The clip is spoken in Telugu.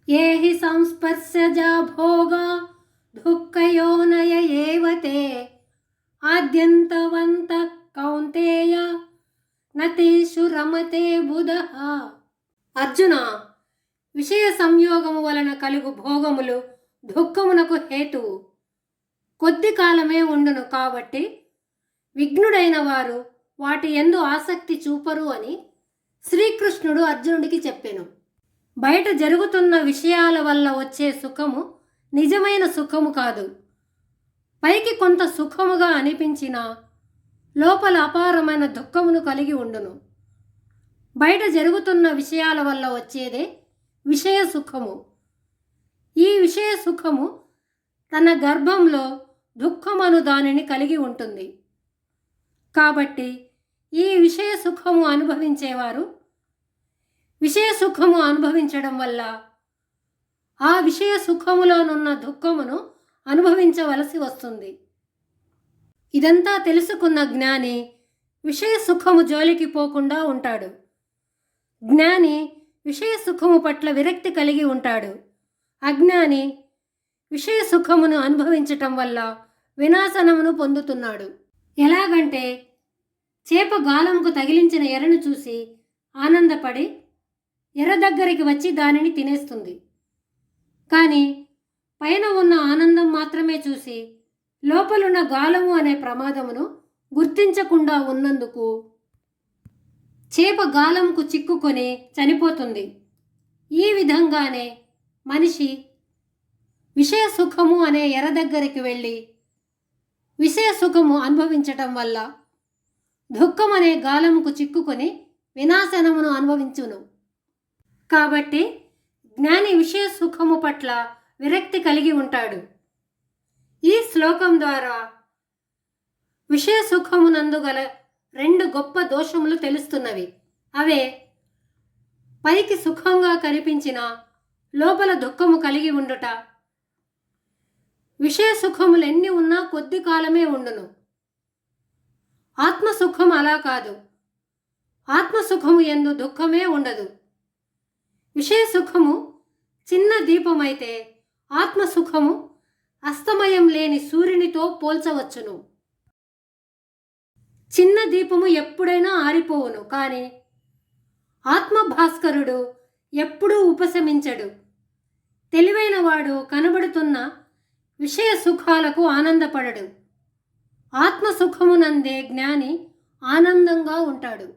ఏ హి సంస్పర్శజా భోగా దుఃఖయోనయ ఏవ తే ఆద్యంతవంత కౌంతేయ నతేషు రమతే బుధః. అర్జున, విషయ సంయోగము వలన కలుగు భోగములు దుఃఖమునకు హేతువు. కొద్ది కాలమే ఉండును కాబట్టి విఘ్నుడైన వారు వాటి యందు ఆసక్తి చూపరు అని శ్రీకృష్ణుడు అర్జునుడికి చెప్పెను. బయట జరుగుతున్న విషయాల వల్ల వచ్చే సుఖము నిజమైన సుఖము కాదు. పైకి కొంత సుఖముగా అనిపించినా లోపల అపారమైన దుఃఖమును కలిగి ఉండును. బయట జరుగుతున్న విషయాల వల్ల వచ్చేదే విషయ సుఖము. ఈ విషయ సుఖము తన గర్భంలో దుఃఖమను దానిని కలిగి ఉంటుంది. కాబట్టి ఈ విషయ సుఖము అనుభవించేవారు విషయ సుఖము అనుభవించడం వల్ల ఆ విషయ సుఖములోనున్న దుఃఖమును అనుభవించవలసి వస్తుంది. ఇదంతా తెలుసుకున్న జ్ఞాని విషయ సుఖము జోలికి పోకుండా ఉంటాడు. జ్ఞాని విషయ సుఖము పట్ల విరక్తి కలిగి ఉంటాడు. అజ్ఞాని విషయ సుఖమును అనుభవించటం వల్ల వినాశనమును పొందుతున్నాడు. ఎలాగంటే చేప గాలముకు తగిలించిన ఎరను చూసి ఆనందపడి ఎర్ర దగ్గరికి వచ్చి దానిని తినేస్తుంది. కానీ పైన ఉన్న ఆనందం మాత్రమే చూసి లోపలున్న గాలము అనే ప్రమాదమును గుర్తించకుండా ఉన్నందుకు చేప గాలంకు చిక్కుకొని చనిపోతుంది. ఈ విధంగానే మనిషి విషయ సుఖము అనే ఎర దగ్గరికి వెళ్ళి విషయ సుఖము అనుభవించటం వల్ల దుఃఖం అనే గాలముకు చిక్కుకొని వినాశనమును అనుభవించును. కాబట్టి జ్ఞాని విషయ సుఖము పట్ల విరక్తి కలిగి ఉంటాడు. ఈ శ్లోకం ద్వారా విషయ సుఖమునందు గల రెండు గొప్ప దోషములు తెలుస్తున్నవి. అవే పైకి సుఖంగా కనిపించిన లోపల దుఃఖము కలిగి ఉండుట, విషయ సుఖములు ఎన్ని ఉన్నా కొద్ది కాలమే ఉండును. ఆత్మసుఖం అలా కాదు. ఆత్మసుఖము యందు దుఃఖమే ఉండదు. విషయ సుఖము చిన్న దీపమైతే ఆత్మసుఖము అస్తమయం లేని సూర్యునితో పోల్చవచ్చును. చిన్న దీపము ఎప్పుడైనా ఆరిపోవును, కానీ ఆత్మభాస్కరుడు ఎప్పుడూ ఉపశమించడు. తెలివైన వాడు కనబడుతున్న విషయ సుఖాలకు ఆనందపడడు. ఆత్మసుఖమునందే జ్ఞాని ఆనందంగా ఉంటాడు.